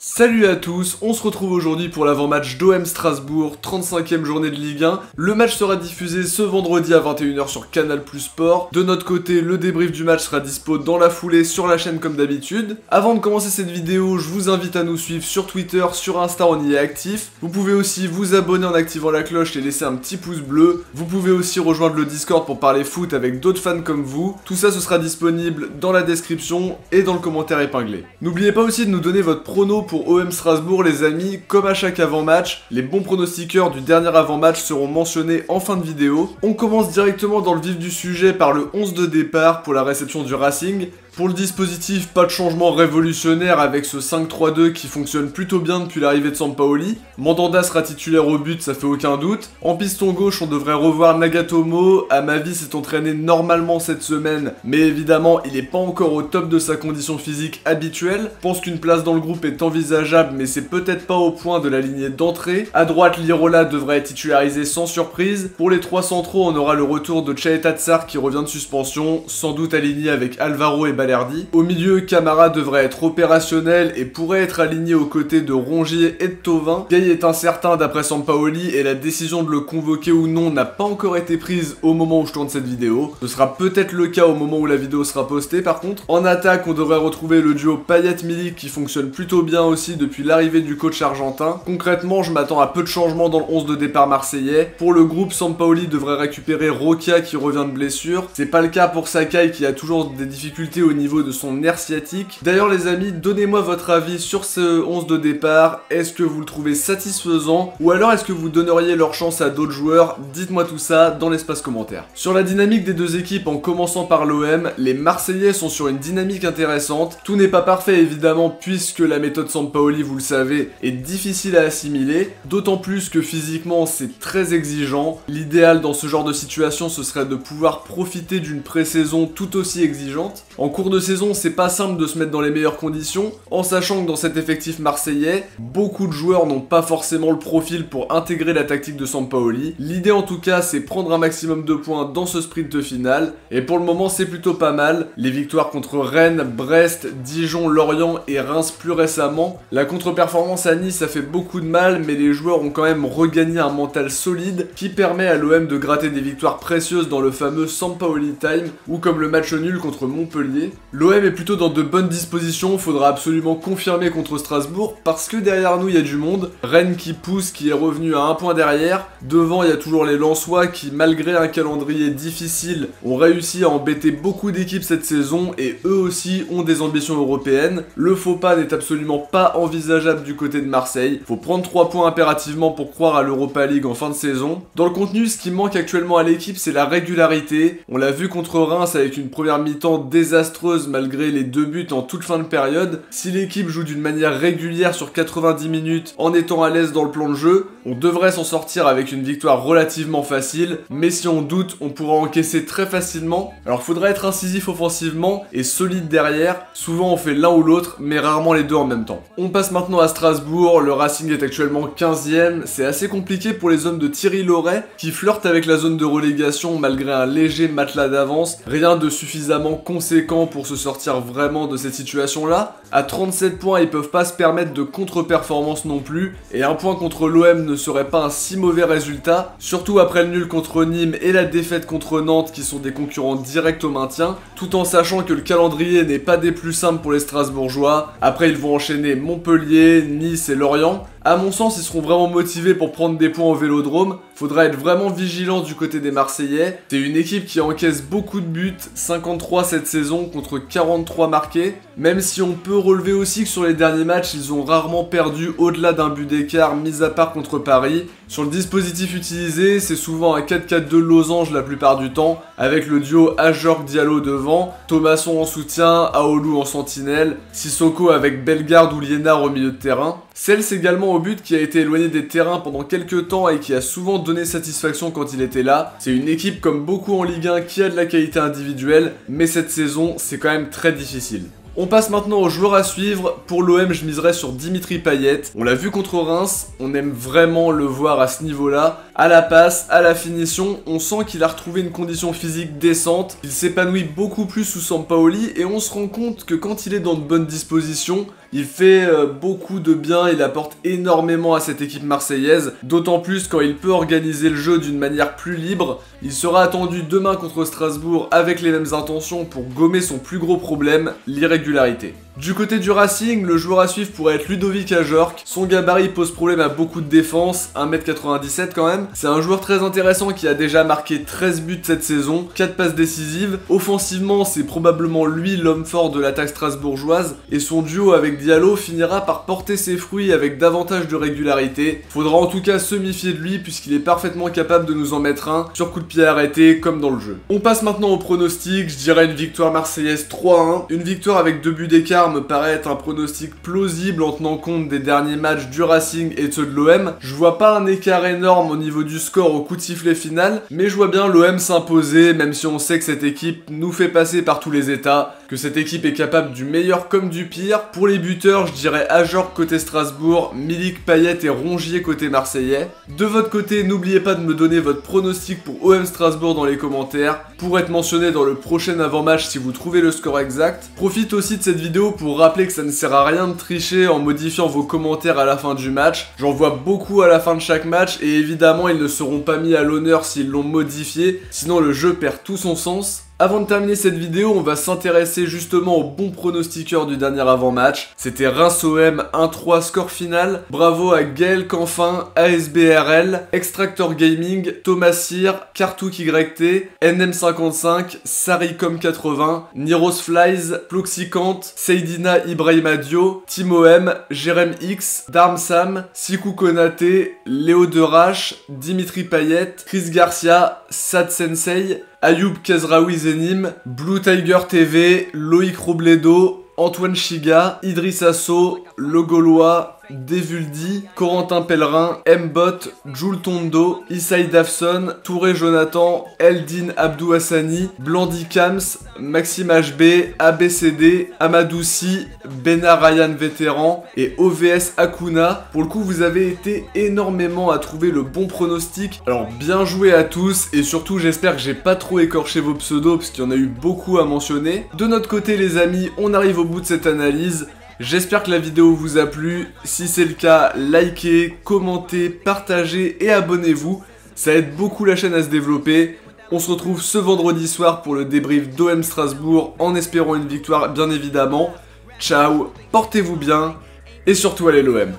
Salut à tous, on se retrouve aujourd'hui pour l'avant-match d'OM Strasbourg, 35e journée de Ligue 1. Le match sera diffusé ce vendredi à 21 h sur Canal+ Sport. De notre côté, le débrief du match sera dispo dans la foulée sur la chaîne comme d'habitude. Avant de commencer cette vidéo, je vous invite à nous suivre sur Twitter, sur Insta, on y est actif. Vous pouvez aussi vous abonner en activant la cloche et laisser un petit pouce bleu. Vous pouvez aussi rejoindre le Discord pour parler foot avec d'autres fans comme vous. Tout ça, ce sera disponible dans la description et dans le commentaire épinglé. N'oubliez pas aussi de nous donner votre prono pour OM Strasbourg les amis, comme à chaque avant-match, les bons pronostiqueurs du dernier avant-match seront mentionnés en fin de vidéo. On commence directement dans le vif du sujet par le 11 de départ pour la réception du Racing. Pour le dispositif, pas de changement révolutionnaire avec ce 5-3-2 qui fonctionne plutôt bien depuis l'arrivée de Sampaoli. Mandanda sera titulaire au but, ça fait aucun doute. En piston gauche, on devrait revoir Nagatomo. À ma vie, s'est entraîné normalement cette semaine, mais évidemment, il n'est pas encore au top de sa condition physique habituelle. Je pense qu'une place dans le groupe est envisageable, mais c'est peut-être pas au point de la lignée d'entrée. À droite, Lirola devrait être titularisé sans surprise. Pour les trois centraux, on aura le retour de Chaeta Tsar qui revient de suspension, sans doute aligné avec Alvaro et Balerdi. Au milieu, Camara devrait être opérationnel et pourrait être aligné aux côtés de Rongier et de Thauvin. Gay est incertain d'après Sampaoli et la décision de le convoquer ou non n'a pas encore été prise au moment où je tourne cette vidéo. Ce sera peut-être le cas au moment où la vidéo sera postée par contre. En attaque, on devrait retrouver le duo Payet-Milik qui fonctionne plutôt bien aussi depuis l'arrivée du coach argentin. Concrètement, je m'attends à peu de changements dans le 11 de départ marseillais. Pour le groupe, Sampaoli devrait récupérer Roca qui revient de blessure. C'est pas le cas pour Sakai qui a toujours des difficultés au niveau de son nerf sciatique. D'ailleurs les amis, donnez-moi votre avis sur ce 11 de départ. Est-ce que vous le trouvez satisfaisant ou alors est-ce que vous donneriez leur chance à d'autres joueurs? Dites-moi tout ça dans l'espace commentaire. Sur la dynamique des deux équipes, en commençant par l'OM, les Marseillais sont sur une dynamique intéressante. Tout n'est pas parfait évidemment puisque la méthode Sampaoli, vous le savez, est difficile à assimiler. D'autant plus que physiquement c'est très exigeant. L'idéal dans ce genre de situation ce serait de pouvoir profiter d'une pré-saison tout aussi exigeante. En cours de saison, c'est pas simple de se mettre dans les meilleures conditions, en sachant que dans cet effectif marseillais, beaucoup de joueurs n'ont pas forcément le profil pour intégrer la tactique de Sampaoli. L'idée en tout cas, c'est prendre un maximum de points dans ce sprint final, et pour le moment c'est plutôt pas mal. Les victoires contre Rennes, Brest, Dijon, Lorient et Reims plus récemment. La contre-performance à Nice, ça fait beaucoup de mal, mais les joueurs ont quand même regagné un mental solide qui permet à l'OM de gratter des victoires précieuses dans le fameux Sampaoli Time, ou comme le match nul contre Montpellier. L'OM est plutôt dans de bonnes dispositions, faudra absolument confirmer contre Strasbourg parce que derrière nous il y a du monde. Rennes qui pousse, qui est revenu à un point derrière. Devant il y a toujours les Lensois qui malgré un calendrier difficile ont réussi à embêter beaucoup d'équipes cette saison et eux aussi ont des ambitions européennes. Le faux pas n'est absolument pas envisageable du côté de Marseille. Faut prendre 3 points impérativement pour croire à l'Europa League en fin de saison. Dans le contenu, ce qui manque actuellement à l'équipe c'est la régularité. On l'a vu contre Reims avec une première mi-temps désastreuse malgré les 2 buts en toute fin de période. Si l'équipe joue d'une manière régulière sur 90 minutes en étant à l'aise dans le plan de jeu, on devrait s'en sortir avec une victoire relativement facile, mais si on doute, on pourra encaisser très facilement. Alors faudra être incisif offensivement et solide derrière. Souvent on fait l'un ou l'autre, mais rarement les deux en même temps. On passe maintenant à Strasbourg, le Racing est actuellement 15e. C'est assez compliqué pour les hommes de Thierry Laurey qui flirtent avec la zone de relégation malgré un léger matelas d'avance. Rien de suffisamment conséquent pour se sortir vraiment de cette situation là. À 37 points ils peuvent pas se permettre de contre-performance non plus et un point contre l'OM ne serait pas un si mauvais résultat, surtout après le nul contre Nîmes et la défaite contre Nantes qui sont des concurrents directs au maintien, tout en sachant que le calendrier n'est pas des plus simples pour les Strasbourgeois. Après ils vont enchaîner Montpellier, Nice et Lorient. À mon sens, ils seront vraiment motivés pour prendre des points au Vélodrome. Faudra être vraiment vigilant du côté des Marseillais. C'est une équipe qui encaisse beaucoup de buts, 53 cette saison contre 43 marqués. Même si on peut relever aussi que sur les derniers matchs, ils ont rarement perdu au-delà d'un but d'écart, mis à part contre Paris. Sur le dispositif utilisé, c'est souvent un 4-4-2 losange la plupart du temps, avec le duo Ajorc-Diallo devant, Thomasson en soutien, Aoulou en sentinelle, Sissoko avec Bellegarde ou Liénard au milieu de terrain. Cels également au but qui a été éloigné des terrains pendant quelques temps et qui a souvent donné satisfaction quand il était là. C'est une équipe comme beaucoup en Ligue 1 qui a de la qualité individuelle, mais cette saison c'est quand même très difficile. On passe maintenant aux joueurs à suivre. Pour l'OM, je miserais sur Dimitri Payet. On l'a vu contre Reims, on aime vraiment le voir à ce niveau-là. À la passe, à la finition, on sent qu'il a retrouvé une condition physique décente, il s'épanouit beaucoup plus sous Sampaoli et on se rend compte que quand il est dans de bonnes dispositions, il fait beaucoup de bien, il apporte énormément à cette équipe marseillaise, d'autant plus quand il peut organiser le jeu d'une manière plus libre. Il sera attendu demain contre Strasbourg avec les mêmes intentions pour gommer son plus gros problème, l'irrégularité. Du côté du Racing, le joueur à suivre pourrait être Ludovic Ajorc. Son gabarit pose problème à beaucoup de défense, 1m97 quand même. C'est un joueur très intéressant qui a déjà marqué 13 buts cette saison, 4 passes décisives. Offensivement, c'est probablement lui l'homme fort de l'attaque strasbourgeoise, et son duo avec Diallo finira par porter ses fruits avec davantage de régularité. Faudra en tout cas se méfier de lui puisqu'il est parfaitement capable de nous en mettre un sur coup de pied arrêté comme dans le jeu. On passe maintenant au pronostic, je dirais une victoire marseillaise 3-1. Une victoire avec 2 buts d'écart me paraît être un pronostic plausible en tenant compte des derniers matchs du Racing et ceux de l'OM. Je vois pas un écart énorme au niveau du score au coup de sifflet final, mais je vois bien l'OM s'imposer, même si on sait que cette équipe nous fait passer par tous les états, que cette équipe est capable du meilleur comme du pire. Pour les buteurs, je dirais Ajorc côté Strasbourg, Milik, Payet et Rongier côté marseillais. De votre côté, n'oubliez pas de me donner votre pronostic pour OM Strasbourg dans les commentaires, pour être mentionné dans le prochain avant-match si vous trouvez le score exact. Profite aussi de cette vidéo pour rappeler que ça ne sert à rien de tricher en modifiant vos commentaires à la fin du match. J'en vois beaucoup à la fin de chaque match et évidemment ils ne seront pas mis à l'honneur s'ils l'ont modifié, sinon le jeu perd tout son sens. Avant de terminer cette vidéo, on va s'intéresser justement au bon pronostiqueur du dernier avant-match. C'était Reims-OM 1-3 score final. Bravo à Gaël Canfin, ASBRL, Extractor Gaming, Thomas Cyr, Kartouk YT, NM55, Saricom80, Niros Flies, Ploxicant, Seydina Ibrahima Dio, Timo M, Jérém X, Darmsam, Sikou Konaté, Léo Derache, Dimitri Payet, Chris Garcia, Sad Sensei, Ayoub Kezraoui Zenim, Blue Tiger TV, Loïc Robledo, Antoine Chiga, Idriss Asso, Le Gaulois, Devuldi, Corentin Pellerin, Mbot, Jules Tondo, Issaï Dafson, Touré Jonathan, Eldin Abdou Hassani, Blandi Kams, Maxime HB, ABCD, Amadoussi, Bena Ryan Vétéran et OVS Akuna. Pour le coup, vous avez été énormément à trouver le bon pronostic. Alors bien joué à tous et surtout j'espère que j'ai pas trop écorché vos pseudos parce qu'il y en a eu beaucoup à mentionner. De notre côté les amis, on arrive au bout de cette analyse. J'espère que la vidéo vous a plu, si c'est le cas, likez, commentez, partagez et abonnez-vous, ça aide beaucoup la chaîne à se développer. On se retrouve ce vendredi soir pour le débrief d'OM Strasbourg, en espérant une victoire bien évidemment. Ciao, portez-vous bien, et surtout allez l'OM.